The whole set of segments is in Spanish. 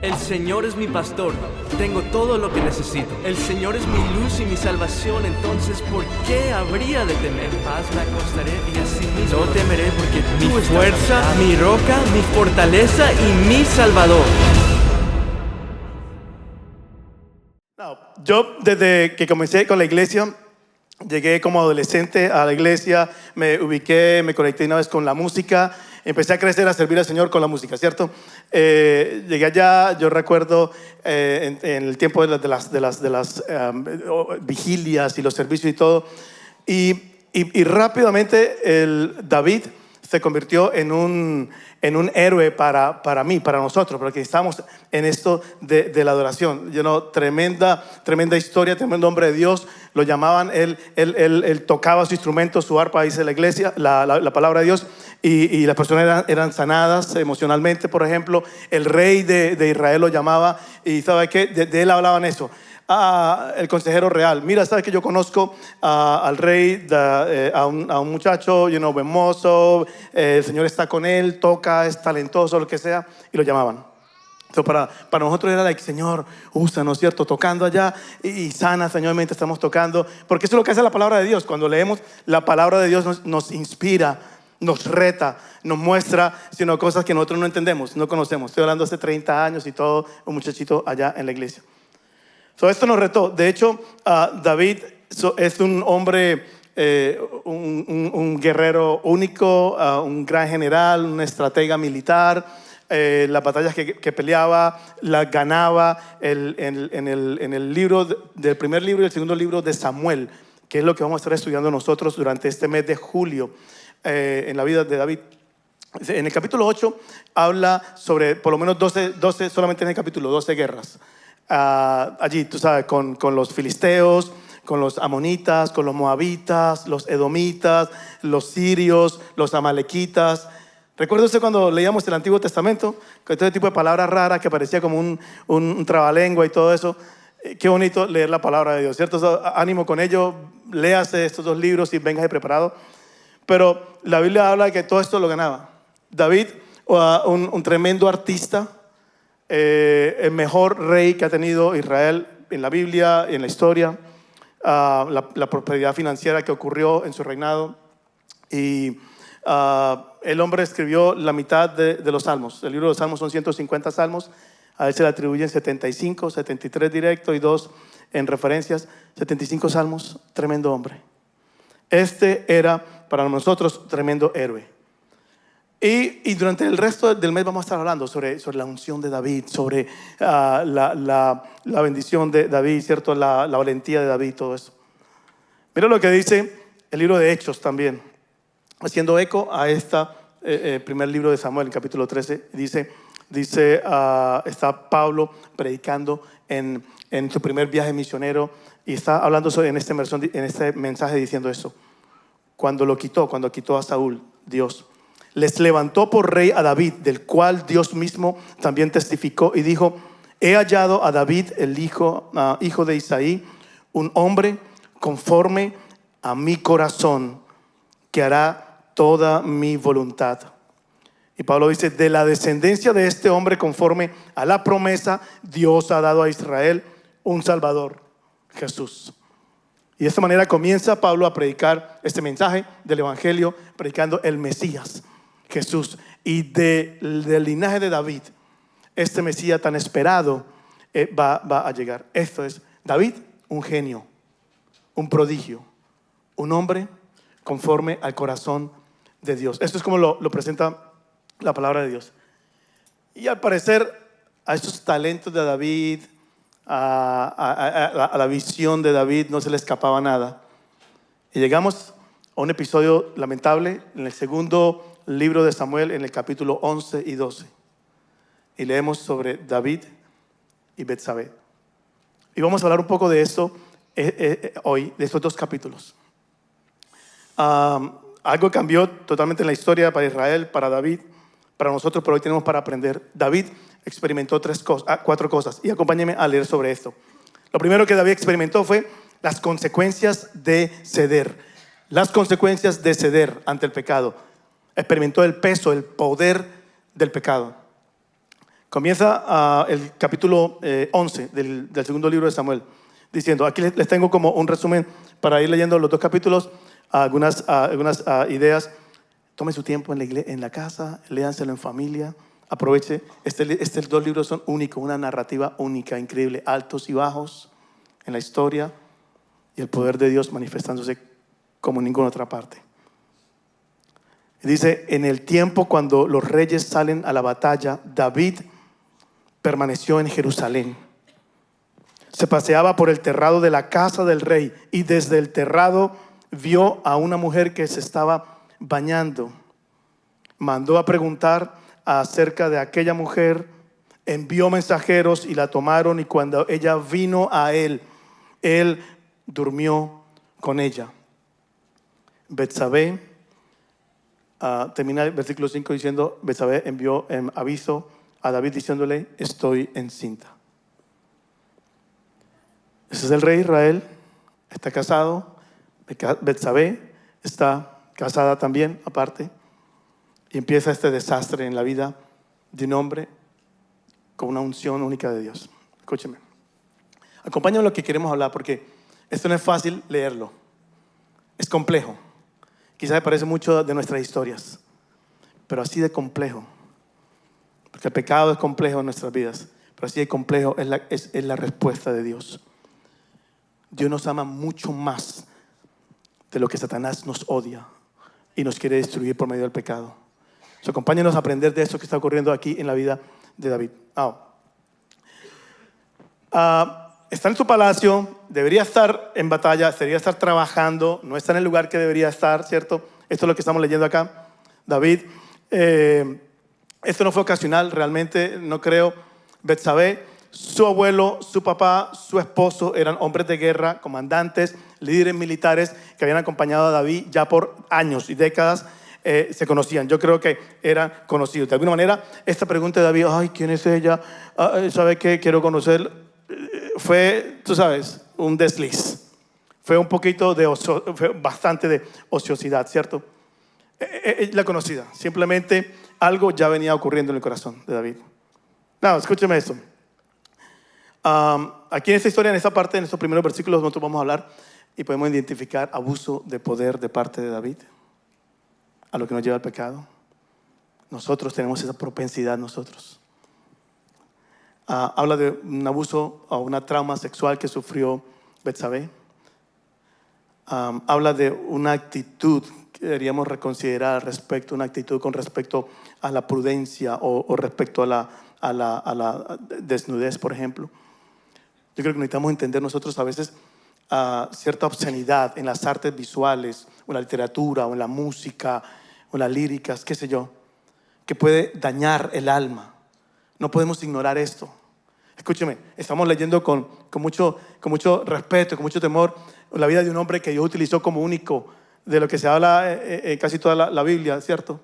El Señor es mi pastor, tengo todo lo que necesito. El Señor es mi luz y mi salvación, entonces ¿por qué habría de temer? En paz me acostaré y así mismo no temeré, porque mi fuerza, mi roca, mi fortaleza y mi salvador. No, yo desde que comencé con la iglesia, llegué como adolescente a la iglesia, me ubiqué, me conecté una vez con la música, empecé a crecer, a servir al Señor con la música, ¿cierto? Llegué allá, yo recuerdo en el tiempo de las vigilias y los servicios y todo, y rápidamente David se convirtió en un héroe para mí, para nosotros, porque estamos en esto de la adoración. Tremenda historia, tremendo hombre de Dios. Lo llamaban, él tocaba su instrumento, su arpa, dice la iglesia, la palabra de Dios, y las personas eran sanadas emocionalmente, por ejemplo. El rey de Israel lo llamaba, y ¿sabe qué? De él hablaban eso. El consejero real. Mira, sabes que yo conozco al rey, a un muchacho, buen mozo, el Señor está con él, toca, es talentoso, lo que sea, y lo llamaban. Entonces, para nosotros era like, Señor, úsanos, ¿cierto? Tocando allá y sana, Señor, mientras estamos tocando, porque eso es lo que hace la palabra de Dios. Cuando leemos la palabra de Dios nos inspira, nos reta, nos muestra, sino cosas que nosotros no entendemos, no conocemos. Estoy hablando hace 30 años y todo, un muchachito allá en la iglesia. Esto nos retó. De hecho, David es un hombre, un guerrero único, un gran general, un estratega militar. Las batallas que peleaba, las ganaba en el libro del primer libro y el segundo libro de Samuel, que es lo que vamos a estar estudiando nosotros durante este mes de julio en la vida de David. En el capítulo 8 habla sobre por lo menos 12 solamente en el capítulo, 12 guerras. Allí, tú sabes, con los filisteos, con los amonitas, con los moabitas, los edomitas, los sirios, los amalequitas. ¿Recuerda usted cuando leíamos el Antiguo Testamento? Con todo tipo de palabras raras que parecía como un trabalengua y todo eso. Qué bonito leer la palabra de Dios, ¿cierto? Ánimo con ello, léase estos 2 libros y venga preparado. Pero la Biblia habla de que todo esto lo ganaba. David, un tremendo artista, el mejor rey que ha tenido Israel en la Biblia, en la historia, la prosperidad financiera que ocurrió en su reinado. Y el hombre escribió la mitad de los salmos. El libro de los salmos son 150 salmos. A él se le atribuyen 75, 73 directos y 2 en referencias. 75 salmos, tremendo hombre. Este era para nosotros tremendo héroe. Y durante el resto del mes vamos a estar hablando sobre la unción de David, sobre la bendición de David, ¿cierto? La valentía de David, todo eso. Mira lo que dice el libro de Hechos también, haciendo eco a primer libro de Samuel, en capítulo 13. Dice está Pablo predicando en su primer viaje misionero y está hablando en este mensaje diciendo eso. Cuando quitó a Saúl, Dios les levantó por rey a David, del cual Dios mismo también testificó y dijo: he hallado a David, el hijo de Isaí, un hombre conforme a mi corazón, que hará toda mi voluntad. Y Pablo dice: de la descendencia de este hombre, conforme a la promesa, Dios ha dado a Israel un Salvador, Jesús. Y de esta manera comienza Pablo a predicar este mensaje del Evangelio, predicando el Mesías, Jesús. Y del linaje de David, este Mesías tan esperado va a llegar. Esto es David, un genio, un prodigio, un hombre conforme al corazón de Dios. Esto es como lo presenta la palabra de Dios. Y al parecer a esos talentos de David, a la visión de David no se le escapaba nada. Y llegamos a un episodio lamentable en el segundo libro de Samuel, en el capítulo 11 y 12. Y leemos sobre David y Betsabé. Y vamos a hablar un poco de eso hoy, de estos 2 capítulos. Algo cambió totalmente en la historia para Israel, para David, para nosotros, pero hoy tenemos para aprender. David experimentó 4 cosas, y acompáñenme a leer sobre esto. Lo primero que David experimentó fue las consecuencias de ceder. Las consecuencias de ceder ante el pecado. Experimentó el peso, el poder del pecado. Comienza el capítulo 11 del segundo libro de Samuel, diciendo, aquí les tengo como un resumen para ir leyendo los dos capítulos, algunas ideas. Tome su tiempo en la casa, léanselo en familia, aproveche. Estos dos libros son únicos, una narrativa única, increíble, altos y bajos en la historia y el poder de Dios manifestándose como en ninguna otra parte. Dice, en el tiempo cuando los reyes salen a la batalla, David permaneció en Jerusalén. Se paseaba por el terrado de la casa del rey y desde el terrado vio a una mujer que se estaba bañando. Mandó a preguntar acerca de aquella mujer, envió mensajeros y la tomaron, y cuando ella vino a él durmió con ella. Betsabé, termina el versículo 5 diciendo, Betsabé envió aviso a David diciéndole, estoy encinta. Ese es el rey Israel, está casado. Betsabé está casada también, aparte. Y empieza este desastre en la vida de un hombre con una unción única de Dios. Escúcheme. Acompáñame en lo que queremos hablar, porque esto no es fácil leerlo. Es complejo. Quizás me parece mucho de nuestras historias, pero así de complejo. Porque el pecado es complejo en nuestras vidas, pero así de complejo es la respuesta de Dios. Dios nos ama mucho más de lo que Satanás nos odia y nos quiere destruir por medio del pecado. Acompáñenos a aprender de eso que está ocurriendo aquí en la vida de David. Está en su palacio, debería estar en batalla, debería estar trabajando, no está en el lugar que debería estar, ¿cierto? Esto es lo que estamos leyendo acá. David, esto no fue ocasional, realmente no creo. Betsabé, su abuelo, su papá, su esposo eran hombres de guerra, comandantes, líderes militares que habían acompañado a David ya por años y décadas. Se conocían, yo creo que eran conocidos. De alguna manera, esta pregunta de David, ay, ¿quién es ella? ¿Sabe qué? Quiero conocer. Fue, tú sabes, un desliz. Fue un poquito fue bastante de ociosidad, ¿cierto? La conocida. Simplemente algo ya venía ocurriendo en el corazón de David. No, escúcheme esto. Aquí en esta historia, en esta parte, en estos primeros versículos, nosotros vamos a hablar y podemos identificar abuso de poder de parte de David, a lo que nos lleva al pecado. Nosotros tenemos esa propensidad, nosotros. Habla de un abuso o una trauma sexual que sufrió Betsabé. Habla de una actitud que deberíamos reconsiderar al respecto, una actitud con respecto a la prudencia o respecto a la desnudez, por ejemplo. Yo creo que necesitamos entender nosotros a veces cierta obscenidad en las artes visuales, o en la literatura, o en la música, o en las líricas, qué sé yo, que puede dañar el alma. No podemos ignorar esto. Escúcheme, estamos leyendo con mucho respeto, con mucho temor, la vida de un hombre que Dios utilizó como único, de lo que se habla en casi toda la Biblia, ¿cierto?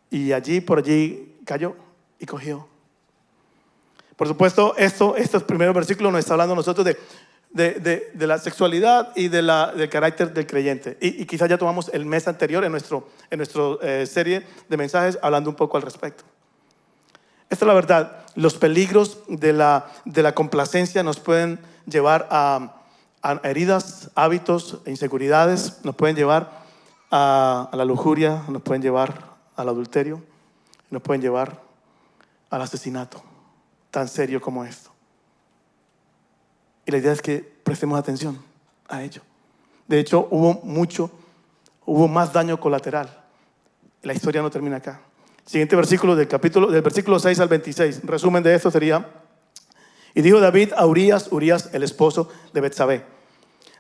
Y por allí cayó y cogió. Por supuesto, estos primeros versículos nos está hablando a nosotros de la sexualidad y del carácter del creyente. Y quizás ya tomamos el mes anterior en nuestra serie de mensajes hablando un poco al respecto. Esta es la verdad. Los peligros de la complacencia nos pueden llevar a heridas, hábitos, inseguridades, nos pueden llevar a la lujuria, nos pueden llevar al adulterio, nos pueden llevar al asesinato, tan serio como esto. Y la idea es que prestemos atención a ello. De hecho, hubo más daño colateral. La historia no termina acá. Siguiente versículo del versículo 6 al 26. Resumen de esto sería: y dijo David a Urías, el esposo de Betsabé,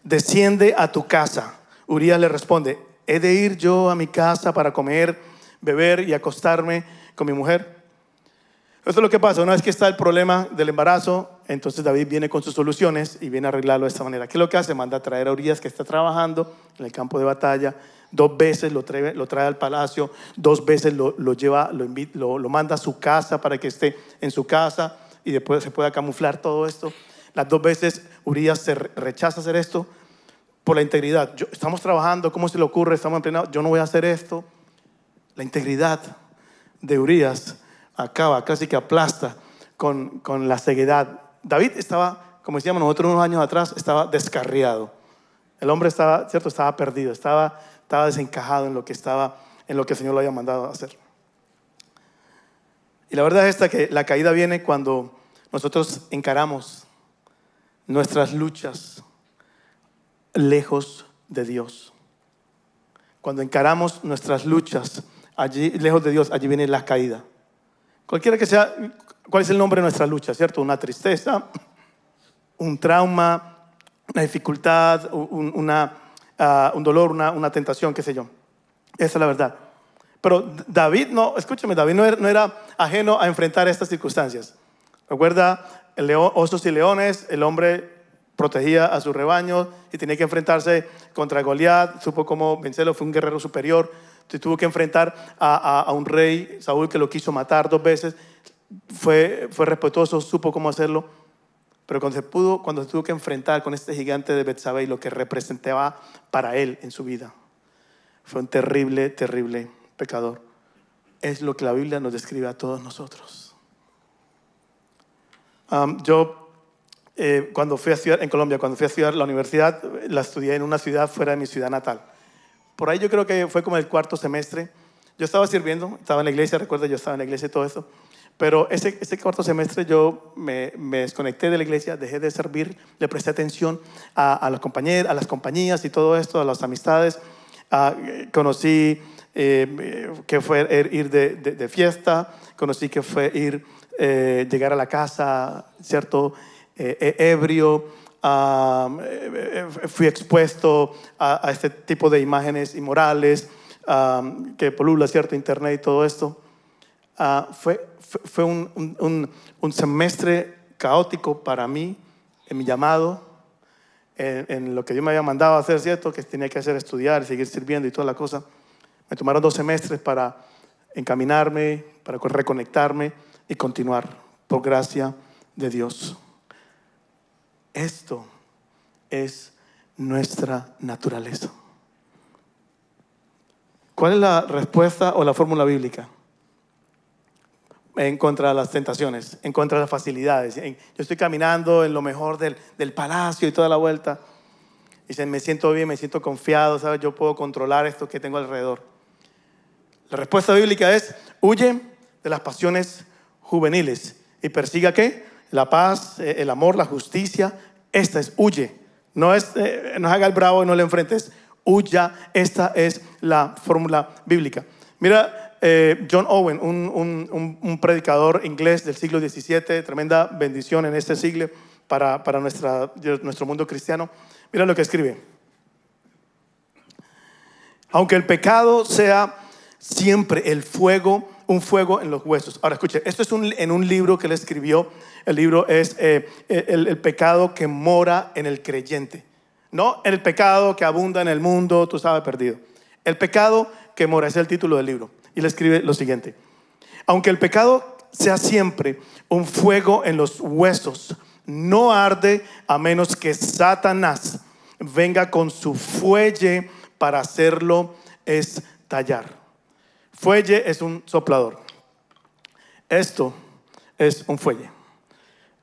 desciende a tu casa. Urías le responde, ¿he de ir yo a mi casa para comer, beber y acostarme con mi mujer? Esto es lo que pasa. Una vez que está el problema del embarazo, entonces David viene con sus soluciones y viene a arreglarlo de esta manera. ¿Qué es lo que hace? Manda a traer a Urías, que está trabajando en el campo de batalla. 2 veces lo trae al palacio, 2 veces lo manda a su casa para que esté en su casa y después se pueda camuflar todo esto. Las 2 veces Urías se rechaza hacer esto por la integridad. Estamos trabajando, ¿cómo se le ocurre? Estamos en pleno, yo no voy a hacer esto. La integridad de Urías acaba, casi que aplasta con la ceguedad. David estaba, como decíamos nosotros unos años atrás, estaba descarriado. El hombre estaba, ¿cierto? Estaba perdido, estaba desencajado en lo que el Señor lo había mandado a hacer. Y la verdad es esta, que la caída viene cuando nosotros encaramos nuestras luchas lejos de Dios. Cuando encaramos nuestras luchas allí lejos de Dios, allí viene la caída. Cualquiera que sea, ¿cuál es el nombre de nuestra lucha? ¿Cierto? Una tristeza, un trauma, una dificultad, un dolor, una tentación, qué sé yo. Esa es la verdad. Pero David David no era ajeno a enfrentar estas circunstancias. Recuerda, osos y leones, el hombre protegía a su rebaño y tenía que enfrentarse contra Goliat, supo cómo vencerlo, fue un guerrero superior. Tuvo que enfrentar a un rey, Saúl, que lo quiso matar 2 veces. Fue respetuoso, supo cómo hacerlo. Pero cuando se tuvo que enfrentar con este gigante de Betsabé y lo que representaba para él en su vida, fue un terrible, terrible pecador. Es lo que la Biblia nos describe a todos nosotros. Cuando fui a estudiar en Colombia, cuando fui a estudiar la universidad, la estudié en una ciudad fuera de mi ciudad natal. Por ahí yo creo que fue como el 4º semestre. Yo estaba sirviendo, estaba en la iglesia, recuerda, yo estaba en la iglesia y todo eso. Pero ese 4º semestre yo me desconecté de la iglesia, dejé de servir, le presté atención a los compañeros, a las compañías y todo esto, a las amistades. Conocí que fue ir de fiesta, conocí que fue llegar a la casa, ¿cierto? Ebrio. Fui expuesto a este tipo de imágenes inmorales que polula, ¿cierto? Internet y todo esto. Fue un semestre caótico para mí, en mi llamado, en lo que Dios me había mandado a hacer, ¿cierto? Que tenía que hacer, estudiar, seguir sirviendo y toda la cosa. Me tomaron 2 semestres para encaminarme, para reconectarme y continuar, por gracia de Dios. Esto es nuestra naturaleza. ¿Cuál es la respuesta o la fórmula bíblica? En contra de las tentaciones, en contra de las facilidades. Yo estoy caminando en lo mejor del palacio y toda la vuelta. Y me siento bien, me siento confiado, ¿sabes? Yo puedo controlar esto que tengo alrededor. La respuesta bíblica es: huye de las pasiones juveniles y persiga ¿qué? La paz, el amor, la justicia. Esta es huye. No haga el bravo y no le enfrentes. Huya. Esta es la fórmula bíblica. Mira, John Owen, un predicador inglés del siglo XVII, tremenda bendición en este siglo para nuestro mundo cristiano. Mira lo que escribe: aunque el pecado sea siempre un fuego en los huesos. Ahora escuche, esto es en un libro que él escribió. El libro es el pecado que mora en el creyente. No el pecado que abunda en el mundo, tú sabes, perdido. El pecado que mora, es el título del libro. Y le escribe lo siguiente: aunque el pecado sea siempre un fuego en los huesos, no arde a menos que Satanás venga con su fuelle para hacerlo estallar. Fuelle es un soplador. Esto es un fuelle.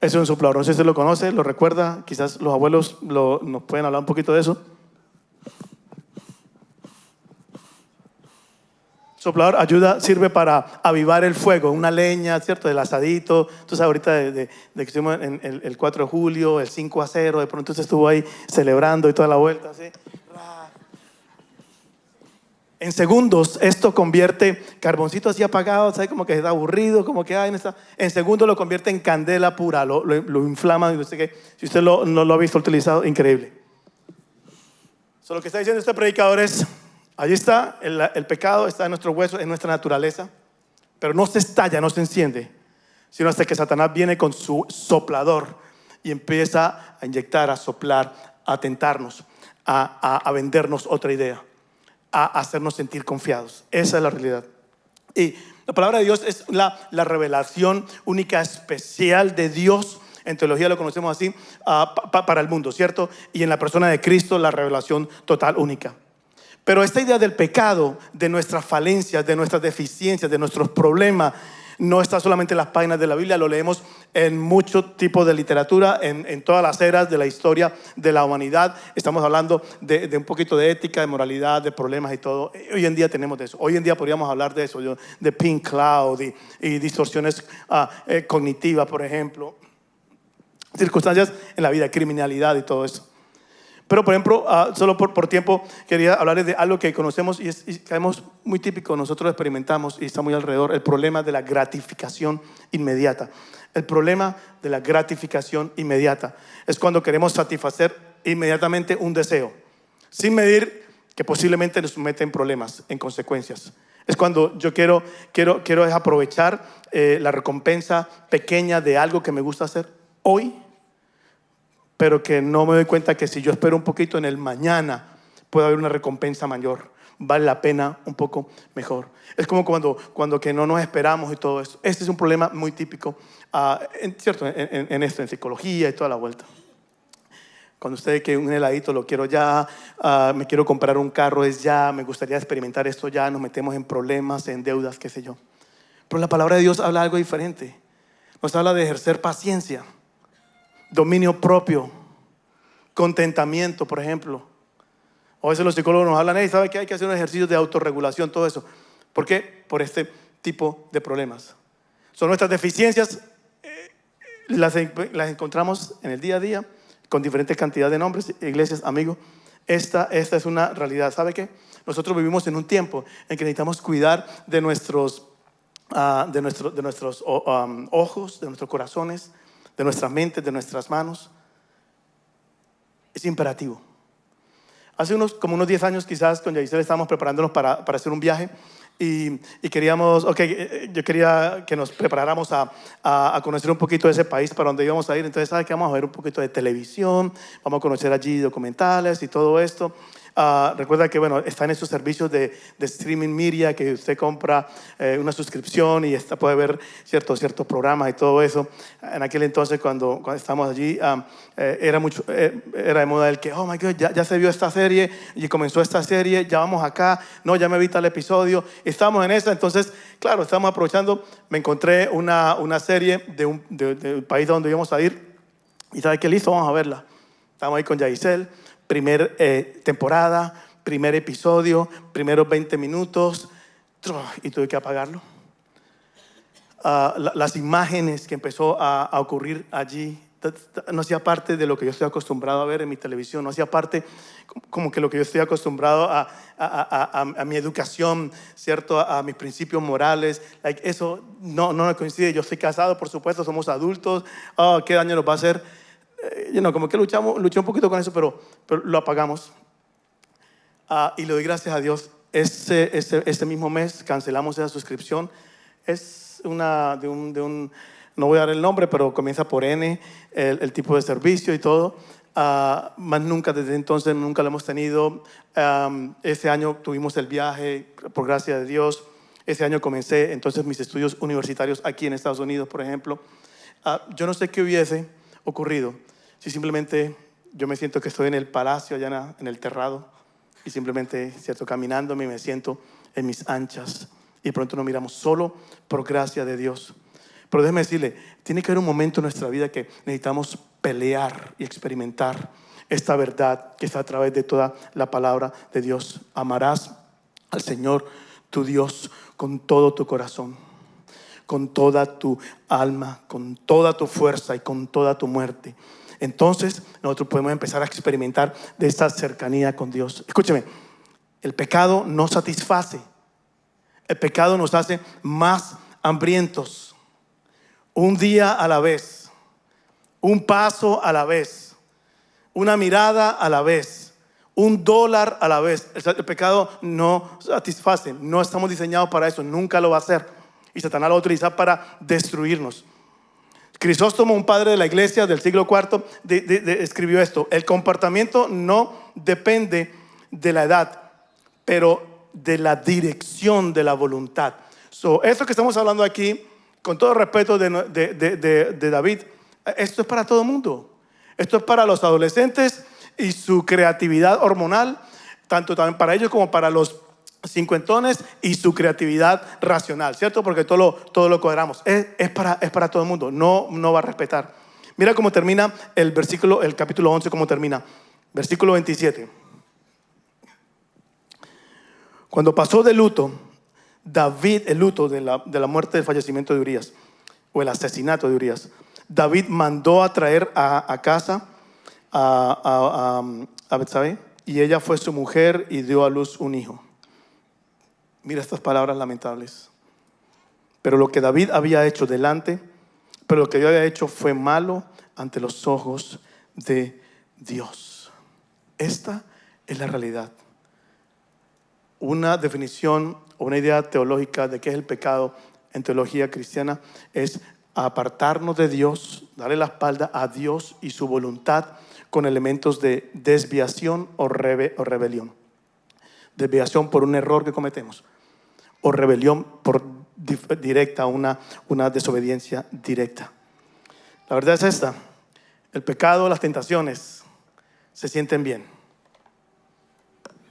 Es un soplador. No sé si usted lo conoce, lo recuerda. Quizás los abuelos nos pueden hablar un poquito de eso. Soplador sirve para avivar el fuego, una leña, ¿cierto? Del asadito. Entonces ahorita de que estuvimos en el 4 de julio, el 5-0, de pronto usted estuvo ahí celebrando y toda la vuelta, ¿sí? En segundos esto convierte carboncito así apagado, ¿sabe? Como que está aburrido, como que en segundos lo convierte en candela pura, lo inflama. No sé qué. Si usted no lo ha visto utilizado, increíble. Lo que está diciendo este predicador es: allí está, el pecado está en nuestros huesos, en nuestra naturaleza, pero no se estalla, no se enciende, sino hasta que Satanás viene con su soplador y empieza a inyectar, a soplar, a tentarnos, a vendernos otra idea, a hacernos sentir confiados. Esa es la realidad. Y la palabra de Dios es la revelación única, especial de Dios. En teología lo conocemos así, para el mundo, ¿cierto? Y en la persona de Cristo, la revelación total, única. Pero esta idea del pecado, de nuestras falencias, de nuestras deficiencias, de nuestros problemas, no está solamente en las páginas de la Biblia, lo leemos en muchos tipos de literatura, en todas las eras de la historia de la humanidad. Estamos hablando de un poquito de ética, de moralidad, de problemas y todo. Hoy en día tenemos de eso. Hoy en día podríamos hablar de eso, de pink cloud y distorsiones cognitivas, por ejemplo. Circunstancias en la vida, criminalidad y todo eso. Pero, por ejemplo, solo por tiempo quería hablarles de algo que conocemos y caemos muy típico, nosotros experimentamos y está muy alrededor, el problema de la gratificación inmediata. El problema de la gratificación inmediata es cuando queremos satisfacer inmediatamente un deseo, sin medir que posiblemente nos mete en problemas, en consecuencias. Es cuando yo quiero aprovechar la recompensa pequeña de algo que me gusta hacer hoy, pero que no me doy cuenta que si yo espero un poquito en el mañana puede haber una recompensa mayor, vale la pena un poco mejor. Es como cuando que no nos esperamos y todo eso. Este es un problema muy típico, ¿cierto? En psicología y toda la vuelta. Cuando usted quiere un heladito, lo quiero ya, me quiero comprar un carro, es ya, me gustaría experimentar esto ya, nos metemos en problemas, en deudas, qué sé yo. Pero la palabra de Dios habla algo diferente. Nos habla de ejercer paciencia, dominio propio, contentamiento, por ejemplo. A veces los psicólogos nos hablan, ¿sabe qué? Hay que hacer un ejercicio de autorregulación, todo eso. ¿Por qué? Por este tipo de problemas. Son nuestras deficiencias, las encontramos en el día a día, con diferentes cantidades de nombres, iglesias, amigos. Esta es una realidad. ¿Sabe qué? Nosotros vivimos en un tiempo en que necesitamos cuidar de nuestros ojos, de nuestros corazones, de nuestras mentes, de nuestras manos. Es imperativo. Hace como unos 10 años quizás con Yaisel estábamos preparándonos para hacer un viaje y queríamos, yo quería que nos preparáramos a conocer un poquito de ese país para donde íbamos a ir. Entonces, ¿sabe qué? Vamos a ver un poquito de televisión, vamos a conocer allí documentales y todo esto. Recuerda que está en esos servicios de streaming media que usted compra una suscripción y puede ver ciertos programas y todo eso. En aquel entonces cuando estábamos allí era de moda el que, oh my God, ya se vio esta serie y comenzó esta serie, ya vamos acá, no, ya me vi tal episodio, estábamos en esa. Entonces, claro, estábamos aprovechando. Me encontré una serie del país donde íbamos a ir y ¿sabe qué? Listo, vamos a verla. Estamos ahí con Yaisel. Primer temporada, primer episodio, primeros 20 minutos y tuve que apagarlo. Las imágenes que empezó a ocurrir allí no hacía parte de lo que yo estoy acostumbrado a ver en mi televisión, no hacía parte como que lo que yo estoy acostumbrado a mi educación, ¿cierto? A mis principios morales. Eso no me coincide. Yo estoy casado, por supuesto, somos adultos. ¿Qué daño nos va a hacer? Como que luché un poquito con eso, pero lo apagamos. Y le doy gracias a Dios. Este mismo mes cancelamos esa suscripción. Es de un no voy a dar el nombre, pero comienza por N, el tipo de servicio y todo. Más nunca, desde entonces, nunca lo hemos tenido. Este año tuvimos el viaje, por gracia de Dios. Este año comencé entonces mis estudios universitarios aquí en Estados Unidos, por ejemplo. Yo no sé qué hubiese ocurrido si simplemente yo me siento que estoy en el palacio allá en el terrado y simplemente, ¿cierto?, caminándome y me siento en mis anchas y pronto nos miramos solo por gracia de Dios. Pero déjeme decirle, tiene que haber un momento en nuestra vida que necesitamos pelear y experimentar esta verdad que está a través de toda la palabra de Dios. Amarás al Señor tu Dios con todo tu corazón, con toda tu alma, con toda tu fuerza y con toda tu muerte. Entonces nosotros podemos empezar a experimentar de esta cercanía con Dios. Escúcheme, el pecado no satisface. El pecado nos hace más hambrientos. Un día a la vez, un paso a la vez, una mirada a la vez, $1 a la vez. El pecado no satisface. No estamos diseñados para eso. Nunca lo va a hacer. Y Satanás lo va a utilizar para destruirnos. Crisóstomo, un padre de la iglesia del siglo IV, escribió esto: el comportamiento no depende de la edad, pero de la dirección de la voluntad. Esto que estamos hablando aquí, con todo respeto de David, esto es para todo el mundo. Esto es para los adolescentes y su creatividad hormonal, tanto también para ellos como para los cincuentones y su creatividad racional, ¿cierto? Porque todo lo cuadramos. Es para todo el mundo, no va a respetar. Mira cómo termina el capítulo 11, cómo termina. Versículo 27. Cuando pasó de luto, David, el luto de la muerte, del fallecimiento de Urías, o el asesinato de Urías, David mandó a traer a casa a Betsabé, y ella fue su mujer y dio a luz un hijo. Mira estas palabras lamentables. Pero lo que David había hecho pero lo que yo había hecho fue malo ante los ojos de Dios. Esta es la realidad. Una definición o una idea teológica de qué es el pecado en teología cristiana es apartarnos de Dios, darle la espalda a Dios y su voluntad con elementos de desviación o rebelión. Desviación por un error que cometemos, o rebelión por directa, una desobediencia directa. La verdad es esta: el pecado, las tentaciones se sienten bien.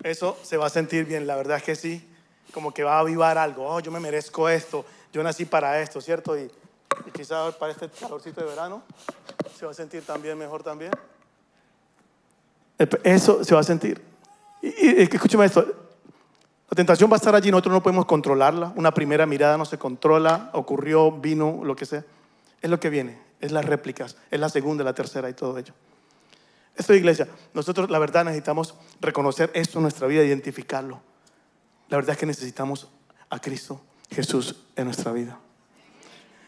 Eso se va a sentir bien, la verdad es que sí, como que va a avivar algo. Oh, yo me merezco esto, yo nací para esto, ¿cierto? Y quizás para este calorcito de verano se va a sentir también mejor también. Eso se va a sentir. Y escúcheme esto: la tentación va a estar allí, nosotros no podemos controlarla. Una primera mirada no se controla, ocurrió, vino, lo que sea. Es lo que viene, es las réplicas, es la segunda, la tercera y todo ello. Esto, iglesia, nosotros la verdad necesitamos reconocer esto en nuestra vida, identificarlo. La verdad es que necesitamos a Cristo Jesús en nuestra vida.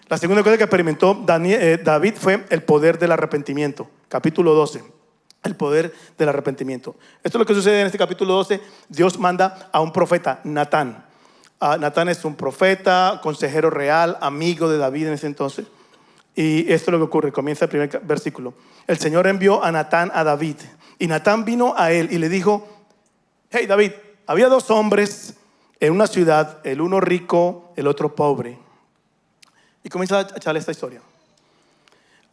La segunda cosa que experimentó David fue el poder del arrepentimiento. Capítulo 12. El poder del arrepentimiento. Esto es lo que sucede en este capítulo 12. Dios manda a un profeta, Natán. Natán es un profeta, consejero real, amigo de David en ese entonces. Y esto es lo que ocurre. Comienza el primer versículo. El Señor envió a Natán a David. Y Natán vino a él y le dijo: hey David, había dos hombres en una ciudad, el uno rico, el otro pobre. Y comienza a echarle esta historia.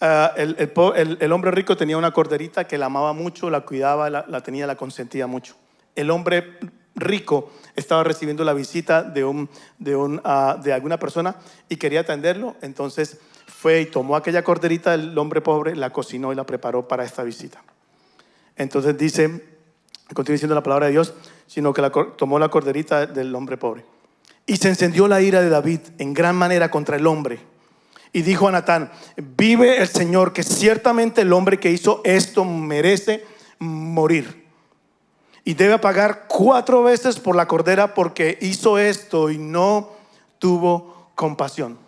El hombre rico tenía una corderita que la amaba mucho, la cuidaba, la tenía, la consentía mucho. El hombre rico estaba recibiendo la visita de alguna persona y quería atenderlo. Entonces fue y tomó aquella corderita del hombre pobre, la cocinó y la preparó para esta visita. Entonces continúa diciendo la palabra de Dios, sino que tomó la corderita del hombre pobre. Y se encendió la ira de David en gran manera contra el hombre. Y dijo a Natán: vive el Señor, que ciertamente el hombre que hizo esto merece morir. Y debe pagar 4 veces por la cordera, porque hizo esto y no tuvo compasión.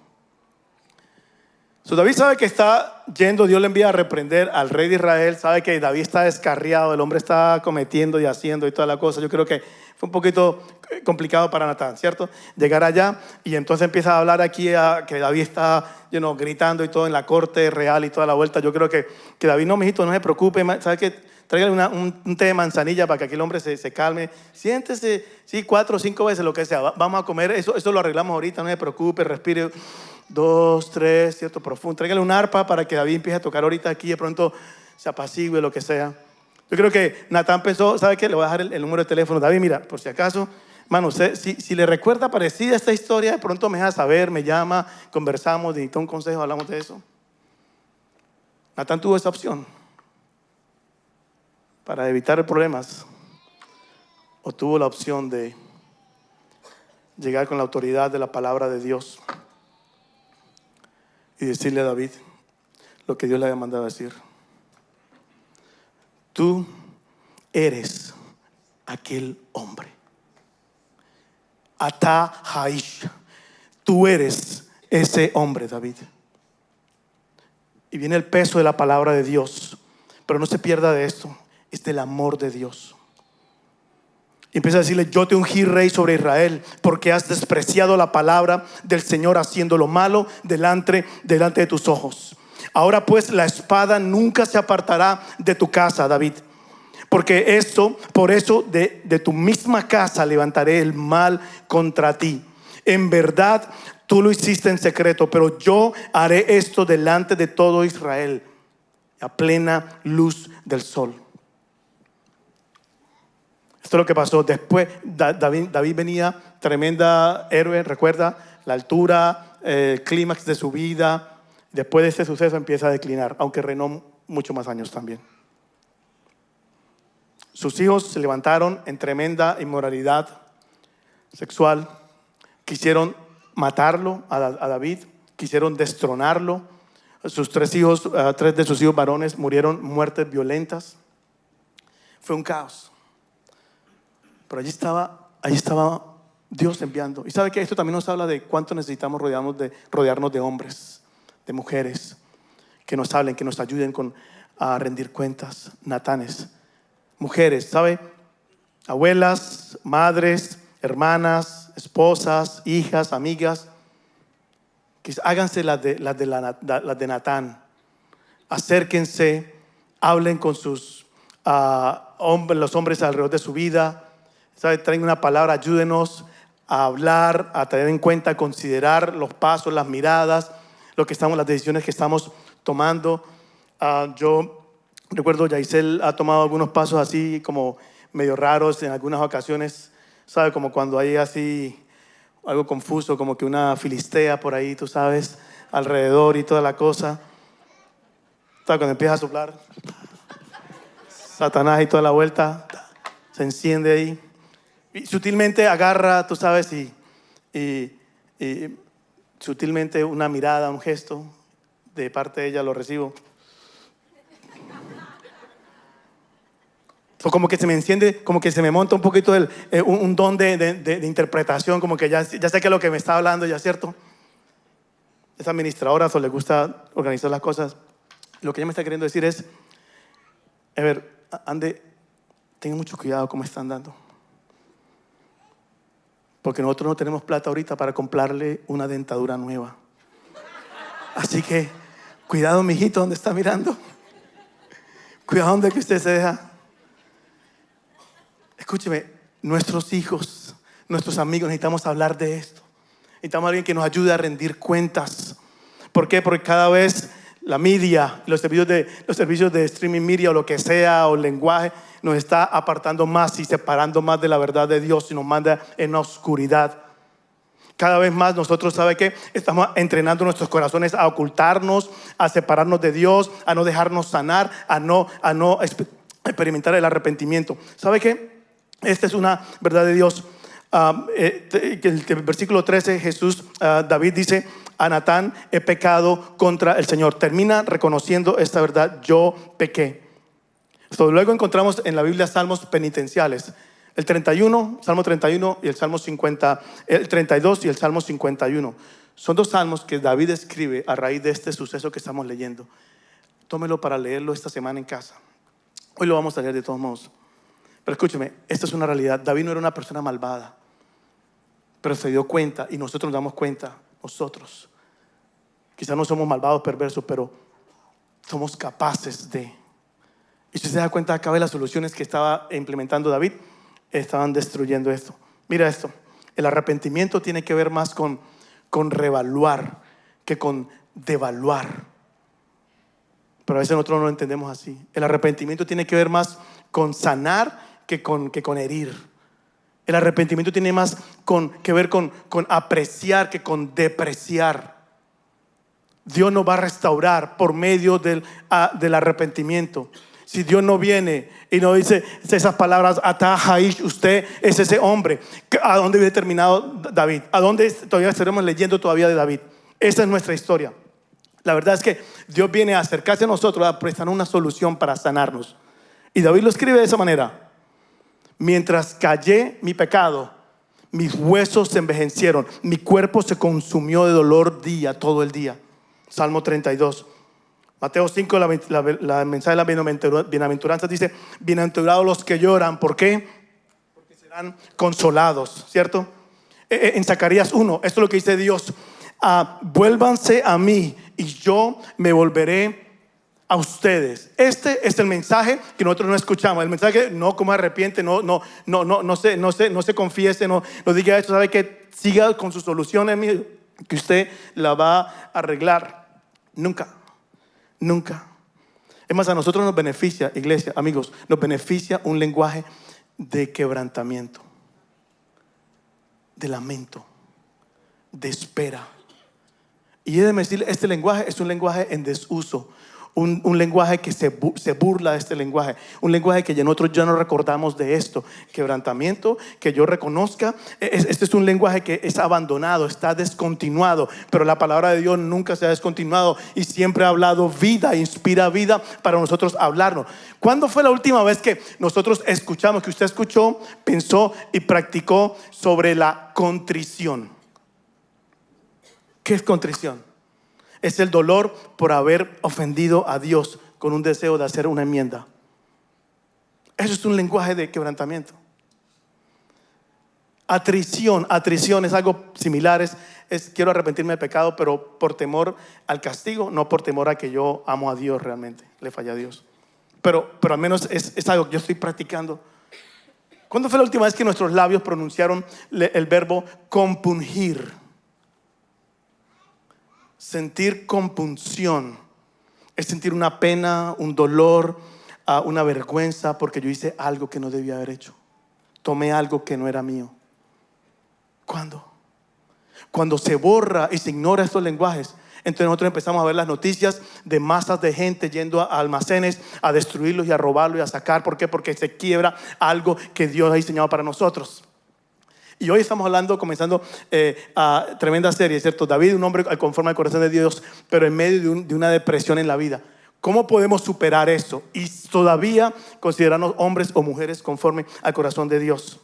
David sabe que está yendo, Dios le envía a reprender al rey de Israel. Sabe que David está descarriado, el hombre está cometiendo y haciendo y toda la cosa. Yo creo que fue un poquito complicado para Natán, ¿cierto? Llegar allá y entonces empieza a hablar aquí que David está gritando y todo en la corte real y toda la vuelta. Yo creo que David: no, mijito, no se preocupe, ¿sabe qué? Tráigale un té de manzanilla para que aquí el hombre se calme. Siéntese, sí, 4 o 5 veces, lo que sea. Vamos a comer, eso lo arreglamos ahorita, no se preocupe, respire 2, 3, ¿cierto? Profundo. Tráigale un arpa para que David empiece a tocar ahorita aquí, de pronto se apacigue, lo que sea. Yo creo que Natán pensó: ¿sabe qué? Le voy a dejar el número de teléfono. David, mira, por si acaso, hermano, usted, si le recuerda parecida esta historia, de pronto me deja saber, me llama, conversamos, necesita un consejo, hablamos de eso. Natán tuvo esa opción para evitar problemas, o tuvo la opción de llegar con la autoridad de la palabra de Dios y decirle a David lo que Dios le había mandado a decir: tú eres aquel hombre. Ata Haish. Tú eres ese hombre, David. Y viene el peso de la palabra de Dios. Pero no se pierda de esto. Es del amor de Dios. Y empieza a decirle: yo te ungí rey sobre Israel, porque has despreciado la palabra del Señor, haciendo lo malo delante de tus ojos. Ahora pues la espada nunca se apartará de tu casa, David, porque por eso de tu misma casa levantaré el mal contra ti. En verdad tú lo hiciste en secreto, pero yo haré esto delante de todo Israel, a plena luz del sol. Esto es lo que pasó. Después, David venía tremenda héroe, recuerda, la altura, el clímax de su vida. Después de este suceso empieza a declinar, aunque reinó muchos más años también. Sus hijos se levantaron en tremenda inmoralidad sexual. Quisieron matarlo a David, quisieron destronarlo. Sus tres de sus hijos varones murieron muertes violentas. Fue un caos. Pero allí estaba Dios enviando. Y sabe que esto también nos habla de cuánto necesitamos rodearnos de hombres, de mujeres, que nos hablen, que nos ayuden a rendir cuentas. Natanes, mujeres, ¿sabe? Abuelas, madres, hermanas, esposas, hijas, amigas. Háganse las de Natán. Acérquense, hablen con los hombres alrededor de su vida. ¿Sabe? Traen una palabra, ayúdenos a hablar, a tener en cuenta, a considerar los pasos, las miradas, las decisiones que estamos tomando. Yo recuerdo, Yaisel ha tomado algunos pasos así como medio raros en algunas ocasiones, ¿sabe? Como cuando hay así algo confuso, como que una filistea por ahí, tú sabes, alrededor y toda la cosa. ¿Sabe? Cuando empieza a soplar, Satanás y toda la vuelta, se enciende ahí. Y sutilmente agarra, tú sabes, y sutilmente una mirada, un gesto de parte de ella lo recibo. O como que se me enciende, como que se me monta un poquito un don de interpretación, como que ya sé qué es lo que me está hablando, ya, ¿cierto? Es administradora, o le gusta organizar las cosas. Lo que ella me está queriendo decir es, a ver, tengan mucho cuidado cómo están dando. Porque nosotros no tenemos plata ahorita para comprarle una dentadura nueva. Así que, cuidado, mijito, ¿dónde está mirando? Cuidado donde que usted se deja. Escúcheme, nuestros hijos, nuestros amigos, necesitamos hablar de esto. Necesitamos a alguien que nos ayude a rendir cuentas. ¿Por qué? Porque cada vez la media, los servicios de streaming media o lo que sea, o el lenguaje, nos está apartando más y separando más de la verdad de Dios y nos manda en la oscuridad. Cada vez más nosotros, ¿sabe qué? Estamos entrenando nuestros corazones a ocultarnos, a separarnos de Dios, a no dejarnos sanar, a no experimentar el arrepentimiento. ¿Sabe qué? Esta es una verdad de Dios. El versículo 13, David dice a Natán: he pecado contra el Señor. Termina reconociendo esta verdad: yo pequé. Luego encontramos en la Biblia salmos penitenciales. El 31, Salmo 31 y el Salmo 50, el 32 y el Salmo 51. Son dos salmos que David escribe a raíz de este suceso que estamos leyendo. Tómelo para leerlo esta semana en casa. Hoy lo vamos a leer de todos modos. Pero escúcheme, esta es una realidad. David no era una persona malvada, pero se dio cuenta, y nosotros nos damos cuenta, nosotros. Quizás no somos malvados, perversos, pero somos capaces de. Y si se da cuenta, cada vez las soluciones que estaba implementando David estaban destruyendo esto. Mira esto, el arrepentimiento tiene que ver más con revaluar que con devaluar. Pero a veces nosotros no lo entendemos así. El arrepentimiento tiene que ver más con sanar que con herir. El arrepentimiento tiene más que ver con apreciar que con depreciar. Dios nos va a restaurar por medio del arrepentimiento. Si Dios no viene y no dice esas palabras, Ata Haish, usted es ese hombre. ¿A dónde hubiera terminado David? ¿A dónde todavía estaremos leyendo todavía de David? Esa es nuestra historia. La verdad es que Dios viene a acercarse a nosotros, a prestarnos una solución para sanarnos. Y David lo escribe de esa manera: mientras callé mi pecado, mis huesos se envejecieron, mi cuerpo se consumió de dolor todo el día. Salmo 32. Mateo 5, la mensaje de las bienaventuranzas dice: bienaventurados los que lloran. ¿Por qué? Porque serán consolados, ¿cierto? En Zacarías 1, esto es lo que dice Dios: vuélvanse a mí y yo me volveré a ustedes. Este es el mensaje que nosotros no escuchamos. El mensaje que no como arrepiente, no se confiese, no diga esto, sabe que siga con sus soluciones, que usted la va a arreglar. Nunca. Es más, a nosotros nos beneficia, iglesia, amigos, nos beneficia un lenguaje de quebrantamiento, de lamento, de espera. Y déjeme decirle, este lenguaje es un lenguaje en desuso. Un lenguaje que se burla de este lenguaje. Un lenguaje que nosotros ya no recordamos de esto. Quebrantamiento, que yo reconozca. Este es un lenguaje que es abandonado, está descontinuado. Pero la palabra de Dios nunca se ha descontinuado y siempre ha hablado vida, inspira vida para nosotros hablarnos. ¿Cuándo fue la última vez que nosotros escuchamos, que usted escuchó, pensó y practicó sobre la contrición? ¿Qué es contrición? Es el dolor por haber ofendido a Dios con un deseo de hacer una enmienda. Eso es un lenguaje de quebrantamiento. Atrición es algo similar. Es quiero arrepentirme del pecado, pero por temor al castigo, no por temor a que yo amo a Dios realmente. Le falla a Dios. Pero al menos es algo que yo estoy practicando. ¿Cuándo fue la última vez que nuestros labios pronunciaron el verbo compungir? Sentir compunción es sentir una pena, un dolor, una vergüenza porque yo hice algo que no debía haber hecho. Tomé algo que no era mío. ¿Cuándo? Cuando se borra y se ignora estos lenguajes, entonces nosotros empezamos a ver las noticias de masas de gente yendo a almacenes a destruirlos y a robarlos y a sacar. ¿Por qué? Porque se quiebra algo que Dios ha diseñado para nosotros. Y hoy estamos hablando, comenzando tremenda serie, ¿cierto? David, un hombre conforme al corazón de Dios, pero en medio de una depresión en la vida. ¿Cómo podemos superar eso y todavía considerarnos hombres o mujeres conforme al corazón de Dios?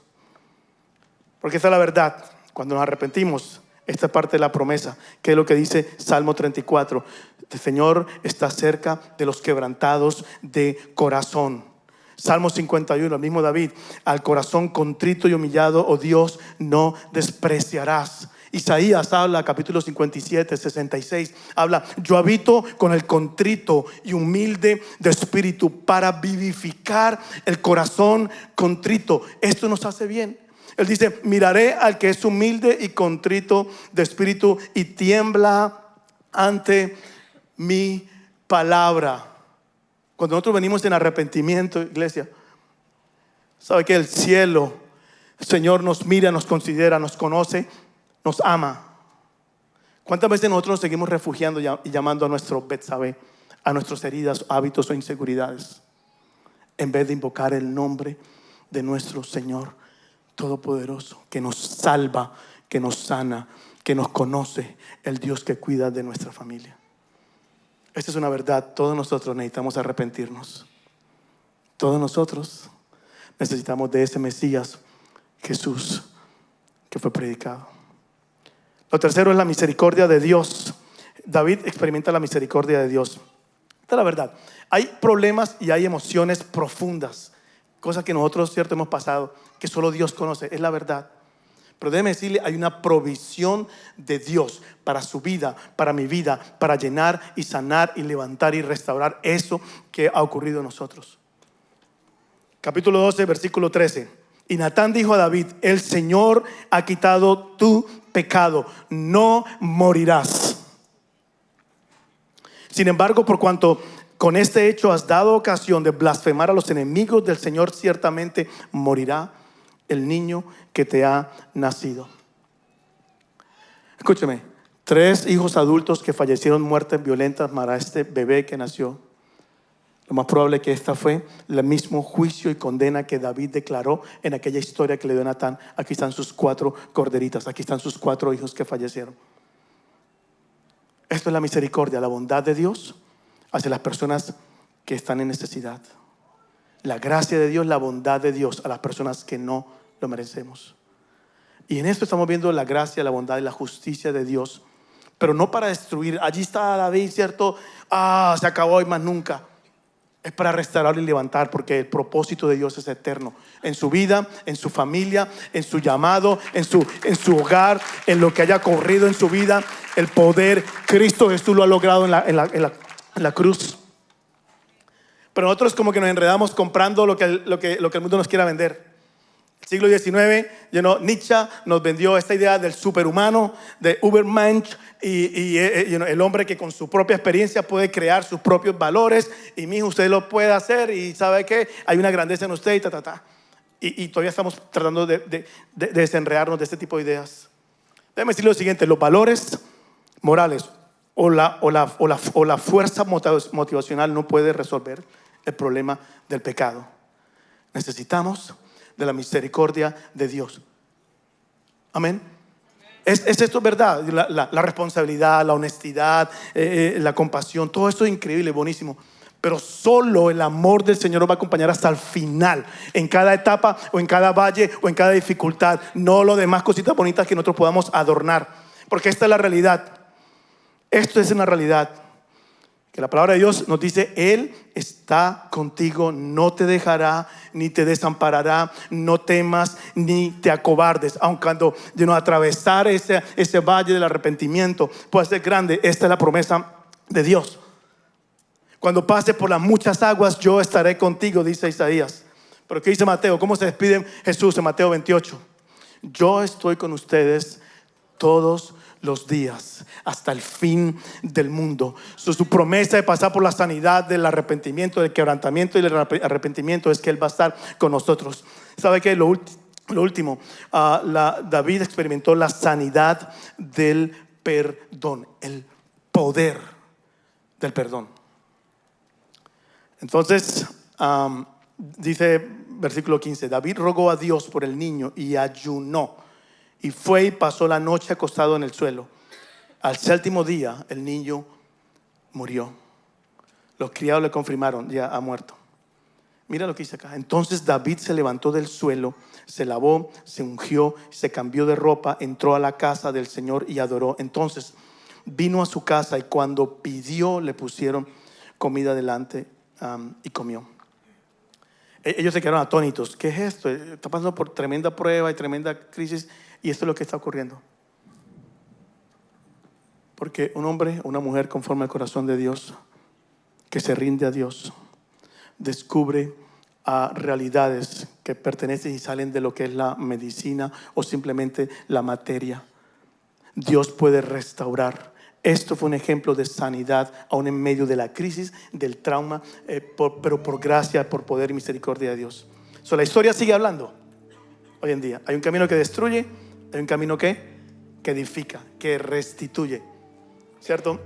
Porque esa es la verdad. Cuando nos arrepentimos, esta es parte de la promesa, que es lo que dice Salmo 34. El Señor está cerca de los quebrantados de corazón. Salmo 51, el mismo David: al corazón contrito y humillado, oh Dios, no despreciarás. Isaías habla, capítulo 57, 66, habla: yo habito con el contrito y humilde de espíritu, para vivificar el corazón contrito. Esto nos hace bien. Él dice: miraré al que es humilde y contrito de espíritu y tiembla ante mi palabra. Cuando nosotros venimos en arrepentimiento, iglesia, ¿sabe que el cielo, el Señor nos mira, nos considera, nos conoce, nos ama? ¿Cuántas veces nosotros nos seguimos refugiando y llamando a nuestro Betsabé, a nuestras heridas, hábitos o inseguridades, en vez de invocar el nombre de nuestro Señor Todopoderoso, que nos salva, que nos sana, que nos conoce, el Dios que cuida de nuestra familia? Esta es una verdad. Todos nosotros necesitamos arrepentirnos. Todos nosotros necesitamos de ese Mesías, Jesús, que fue predicado. Lo tercero es la misericordia de Dios. David experimenta la misericordia de Dios. Esta es la verdad. Hay problemas y hay emociones profundas, cosas que nosotros, cierto, hemos pasado, que solo Dios conoce. Es la verdad. Pero déjeme decirle, hay una provisión de Dios para su vida, para mi vida, para llenar y sanar y levantar y restaurar eso que ha ocurrido en nosotros. Capítulo 12, versículo 13. Y Natán dijo a David: el Señor ha quitado tu pecado, no morirás. Sin embargo, por cuanto con este hecho has dado ocasión de blasfemar a los enemigos del Señor, ciertamente morirá el niño que te ha nacido. Escúcheme, 3 hijos adultos que fallecieron muertes violentas para este bebé que nació. Lo más probable es que esta fue el mismo juicio y condena que David declaró en aquella historia que le dio Natán. Aquí están sus 4 corderitas, aquí están sus 4 hijos que fallecieron. Esto es la misericordia, la bondad de Dios hacia las personas que están en necesidad. La gracia de Dios, la bondad de Dios a las personas que no lo merecemos. Y en esto estamos viendo la gracia, la bondad y la justicia de Dios, pero no para destruir. Allí está David, ¿cierto? Se acabó y más nunca. Es para restaurar y levantar, porque el propósito de Dios es eterno. En su vida, en su familia, en su llamado, en su hogar, en lo que haya ocurrido en su vida. El poder, Cristo Jesús lo ha logrado en la cruz. Pero nosotros como que nos enredamos comprando lo que el mundo nos quiera vender. El siglo XIX, Nietzsche nos vendió esta idea del superhumano, de Übermensch, y el hombre que con su propia experiencia puede crear sus propios valores. Y mijo, usted lo puede hacer y sabe que hay una grandeza en usted y y todavía estamos tratando de desenredarnos de este tipo de ideas. Déjame decir lo siguiente: los valores morales o la fuerza motivacional no puede resolver el problema del pecado. Necesitamos de la misericordia de Dios. Amén. ¿Es esto verdad? La responsabilidad, la honestidad, la compasión, todo esto es increíble, buenísimo. Pero solo el amor del Señor nos va a acompañar hasta el final, en cada etapa o en cada valle o en cada dificultad. No lo demás cositas bonitas que nosotros podamos adornar, porque esta es la realidad. Esto es una realidad que la palabra de Dios nos dice: Él está contigo, no te dejará ni te desamparará. No temas ni te acobardes. Aun cuando atravesar ese valle del arrepentimiento puede ser grande, esta es la promesa de Dios. Cuando pase por las muchas aguas, yo estaré contigo, dice Isaías. Pero ¿qué dice Mateo? ¿Cómo se despide Jesús en Mateo 28? Yo estoy con ustedes todos los días hasta el fin del mundo. Su promesa de pasar por la sanidad del arrepentimiento, del quebrantamiento y del arrepentimiento es que Él va a estar con nosotros. ¿Sabe qué? Lo último, David experimentó la sanidad del perdón, el poder del perdón. Entonces, dice versículo 15: David rogó a Dios por el niño y ayunó, y fue y pasó la noche acostado en el suelo. Al séptimo día el niño murió. Los criados le confirmaron: ya ha muerto. Mira lo que dice acá. Entonces David se levantó del suelo, se lavó, se ungió, se cambió de ropa, entró a la casa del Señor y adoró. Entonces vino a su casa, y cuando pidió le pusieron comida delante, y comió. Ellos se quedaron atónitos. ¿Qué es esto? Está pasando por tremenda prueba y tremenda crisis, y esto es lo que está ocurriendo. Porque un hombre o una mujer conforme al corazón de Dios, que se rinde a Dios, descubre realidades que pertenecen y salen de lo que es la medicina o simplemente la materia. Dios puede restaurar. Esto fue un ejemplo de sanidad aún en medio de la crisis, del trauma, pero por gracia, por poder y misericordia de Dios. La historia sigue hablando hoy en día. Hay un camino que destruye, hay un camino que edifica, que restituye, ¿cierto?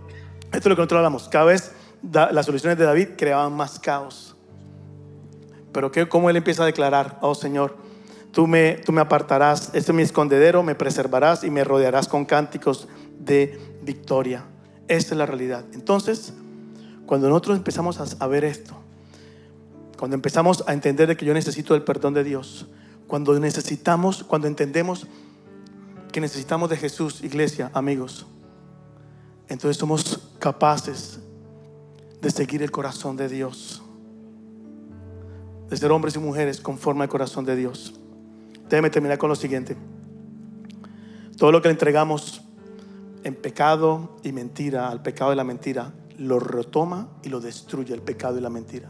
Esto es lo que nosotros hablamos. Cada vez las soluciones de David creaban más caos. Pero ¿cómo él empieza a declarar? Oh Señor, tú me apartarás, este es mi escondedero, me preservarás y me rodearás con cánticos de victoria. Esta es la realidad. Entonces, cuando nosotros empezamos a ver esto, cuando empezamos a entender de que yo necesito el perdón de Dios, cuando entendemos que necesitamos de Jesús, iglesia, amigos, entonces somos capaces de seguir el corazón de Dios, de ser hombres y mujeres conforme al corazón de Dios. Déjeme terminar con lo siguiente: todo lo que le entregamos en pecado y mentira al pecado y la mentira, lo retoma y lo destruye el pecado y la mentira.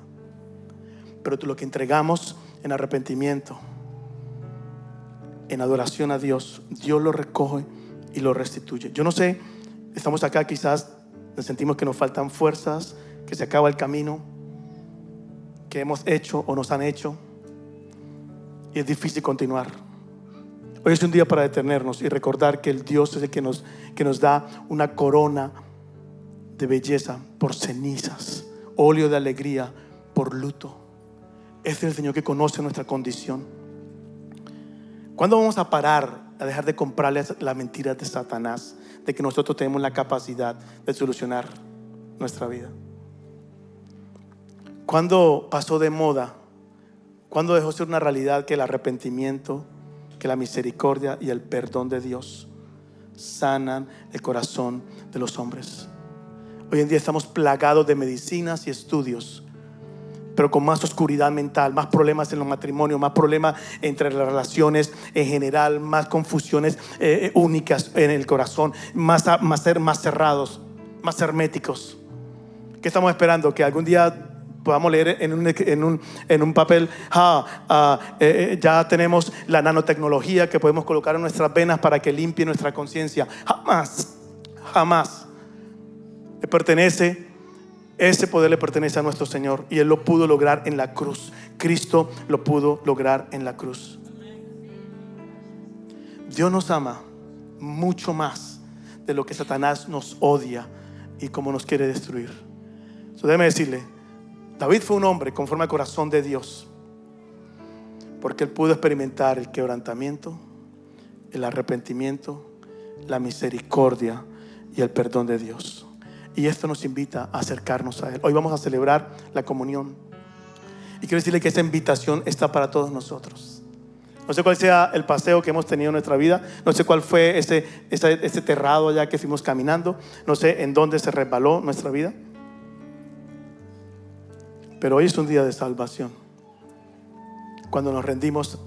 Pero lo que entregamos en arrepentimiento, en adoración a Dios, Dios lo recoge y lo restituye. Yo no sé, estamos acá, quizás nos sentimos que nos faltan fuerzas, que se acaba el camino que hemos hecho o nos han hecho, y es difícil continuar. Hoy es un día para detenernos y recordar que el Dios es el que nos da una corona de belleza por cenizas, óleo de alegría por luto. Este es el Señor que conoce nuestra condición. ¿Cuándo vamos a parar a dejar de comprarle las mentiras de Satanás, de que nosotros tenemos la capacidad de solucionar nuestra vida? ¿Cuándo pasó de moda? ¿Cuándo dejó de ser una realidad que el arrepentimiento, que la misericordia y el perdón de Dios sanan el corazón de los hombres? Hoy en día estamos plagados de medicinas y estudios, pero con más oscuridad mental, más problemas en los matrimonios, más problemas entre las relaciones en general, más confusiones únicas en el corazón, más cerrados, más herméticos. ¿Qué estamos esperando? Que algún día podamos leer en un papel: ya tenemos la nanotecnología que podemos colocar en nuestras venas para que limpie nuestra conciencia. Jamás le pertenece Ese poder le pertenece a nuestro Señor y Él lo pudo lograr en la cruz. Cristo lo pudo lograr en la cruz. Dios nos ama mucho más de lo que Satanás nos odia y como nos quiere destruir. Déjeme decirle, David fue un hombre conforme al corazón de Dios, porque él pudo experimentar el quebrantamiento, el arrepentimiento, la misericordia y el perdón de Dios. Y esto nos invita a acercarnos a Él. Hoy vamos a celebrar la comunión y quiero decirle que esa invitación está para todos nosotros. No sé cuál sea el paseo que hemos tenido en nuestra vida. No sé cuál fue ese terrado allá que fuimos caminando. No sé en dónde se resbaló nuestra vida. Pero hoy es un día de salvación, cuando nos rendimos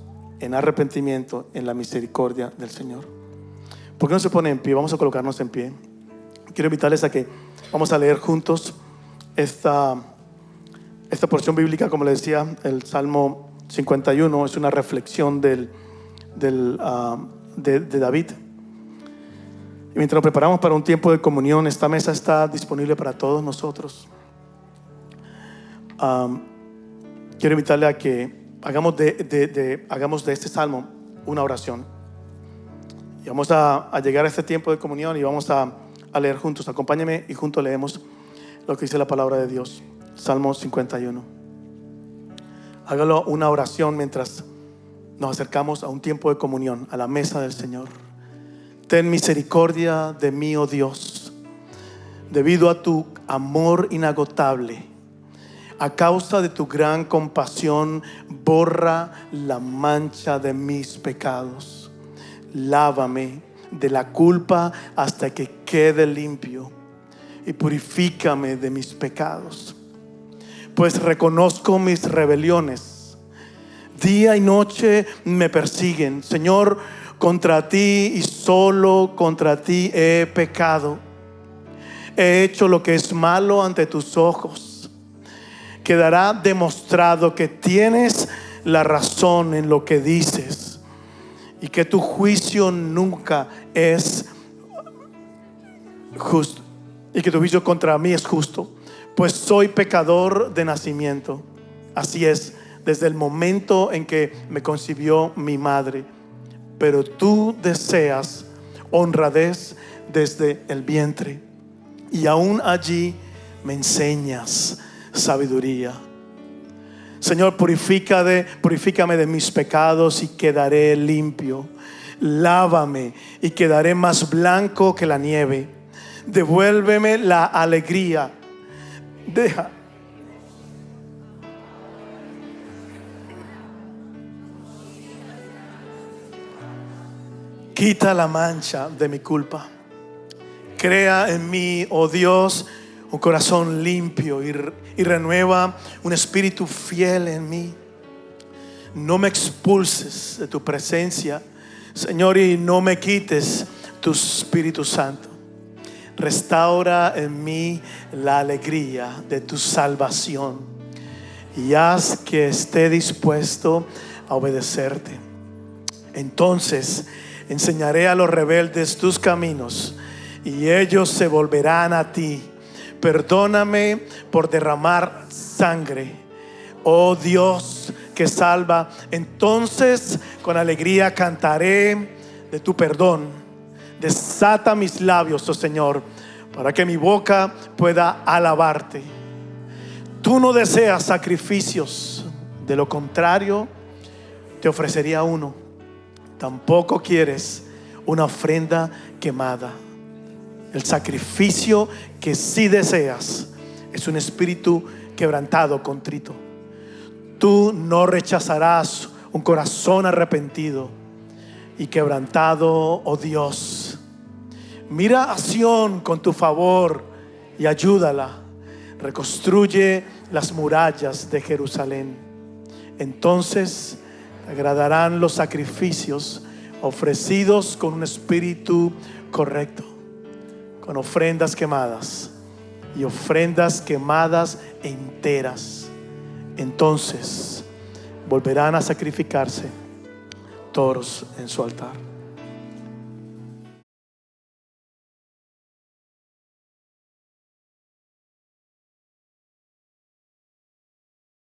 en arrepentimiento, en la misericordia del Señor. ¿Por qué no se pone en pie? Vamos a colocarnos en pie. Quiero invitarles a que vamos a leer juntos esta porción bíblica. Como les decía, el Salmo 51 es una reflexión de David. Y mientras nos preparamos para un tiempo de comunión, esta mesa está disponible para todos nosotros. Quiero invitarle a que hagamos de este salmo una oración. Y vamos a llegar a este tiempo de comunión y vamos a leer juntos. Acompáñenme y juntos leemos lo que dice la palabra de Dios. Salmo 51. Hágalo una oración mientras nos acercamos a un tiempo de comunión, a la mesa del Señor. Ten misericordia de mí, oh Dios, debido a tu amor inagotable. A causa de tu gran compasión, borra la mancha de mis pecados. Lávame de la culpa hasta que quede limpio y purifícame de mis pecados. Pues reconozco mis rebeliones. Día y noche me persiguen. Señor, contra ti y solo contra ti he pecado. He hecho lo que es malo ante tus ojos. Quedará demostrado que tienes la razón en lo que dices y que tu juicio nunca es justo, y que tu juicio contra mí es justo, pues soy pecador de nacimiento. Así es, desde el momento en que me concibió mi madre. Pero tú deseas honradez desde el vientre, y aún allí me enseñas sabiduría. Señor, purifícame de mis pecados y quedaré limpio. Lávame y quedaré más blanco que la nieve. Devuélveme la alegría. Quita la mancha de mi culpa. Crea en mí, oh Dios, un corazón limpio y renueva un espíritu fiel en mí. No me expulses de tu presencia, Señor, y no me quites tu Espíritu Santo. Restaura en mí la alegría de tu salvación y haz que esté dispuesto a obedecerte. Entonces enseñaré a los rebeldes tus caminos y ellos se volverán a ti. Perdóname por derramar sangre, oh Dios que salva. Entonces con alegría cantaré de tu perdón. Desata mis labios, oh Señor, para que mi boca pueda alabarte. Tú no deseas sacrificios, de lo contrario te ofrecería uno. Tampoco quieres una ofrenda quemada. El sacrificio que sí deseas es un espíritu quebrantado, contrito. Tú no rechazarás un corazón arrepentido y quebrantado, oh Dios. Mira a Sión con tu favor y ayúdala. Reconstruye las murallas de Jerusalén. Entonces te agradarán los sacrificios ofrecidos con un espíritu correcto, con ofrendas quemadas y ofrendas quemadas enteras. Entonces volverán a sacrificarse toros en su altar.